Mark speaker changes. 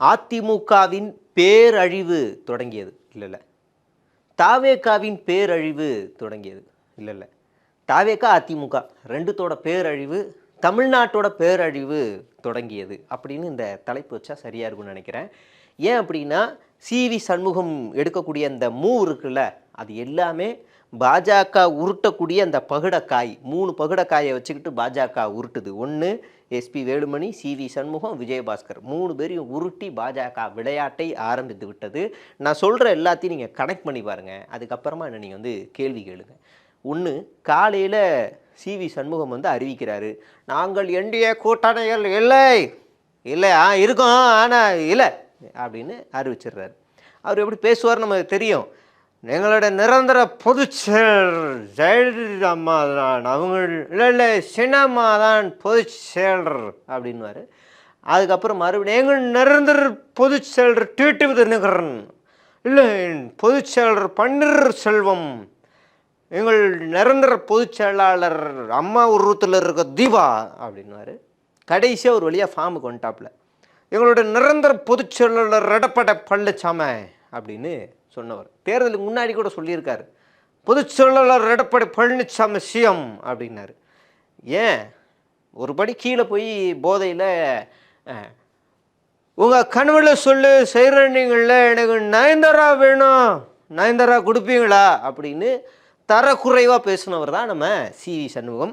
Speaker 1: அதிமுகவின் பேரழிவு தொடங்கியது இல்லை. தாவேகாவின் பேரழிவு தொடங்கியது இல்லை. தாவேகா அதிமுக ரெண்டுத்தோட பேரழிவு தமிழ்நாட்டோட பேரழிவு தொடங்கியது அப்படின்னு இந்த தலைப்பு வச்சா சரியாக இருக்கும்னு நினைக்கிறேன். ஏன் அப்படின்னா சிவி சண்முகம் எடுக்கக்கூடிய அந்த மூவ் இருக்குல்ல, அது எல்லாமே பாஜக உருட்டக்கூடிய அந்த பகுடக்காய், 3 பகுடக்காயை வச்சுக்கிட்டு பாஜக உருட்டுது. ஒன்று எஸ்பி வேலுமணி, சிவி சண்முகம், விஜயபாஸ்கர் 3 பேரையும் உருட்டி பாஜக விளையாட்டை ஆரம்பித்து விட்டது. நான் சொல்கிற எல்லாத்தையும் நீங்கள் கனெக்ட் பண்ணி பாருங்கள். அதுக்கப்புறமா என்ன நீங்கள் வந்து கேள்வி கேளுங்க. ஒன்று, காலையில் சிவி சண்முகம் வந்து அறிவிக்கிறாரு, நாங்கள் என்டிஏ கூட்டணிகள் இல்லை இல்லை இருக்கோம் ஆனால் இல்லை அப்படின்னு அறிவிச்சிடுறாரு. அவர் எப்படி பேசுவார் நமக்கு தெரியும். எங்களோட நிரந்தர பொதுச்செயலர் ஜெயலலிதா அம்மா தான், அவங்க இல்லை சின்னம்மா தான் பொதுச்செயலர் அப்படின்வார். அதுக்கப்புறம் மறுபடியும் எங்கள் நிரந்தர பொதுச்செயலர் டிடிவி தினகரன், இல்லை பொதுச்செயலர் பன்னீர்செல்வம், எங்கள் நிரந்தர பொதுச் செயலாளர் அம்மா உருவத்தில் இருக்க தீபா அப்படின்வார். கடைசியாக ஒரு வழியாக ஃபார்முக்கு வந்துட்டாப்புல, எங்களோட நிரந்தர பொதுச் செயலாளர் எடப்பாடி பழனிசாமி அப்படின்னு சொன்னவர். தேர்தலுக்கு முன்னாடி கூட சொல்லியிருக்காரு, பொதுச் செயலாளர் எடப்பாடி பழனிசாமி சிஎம் அப்படின்னாரு. ஏன் ஒரு படி கீழே போய் போதையில் உங்கள் கனவுல சொல்லு செய்கிறீங்கள, எனக்கு நயன்தாரா வேணும், நயன்தாரா கொடுப்பீங்களா அப்படின்னு தரக்குறைவாக பேசினவர் தான் நம்ம சிவி சண்முகம்.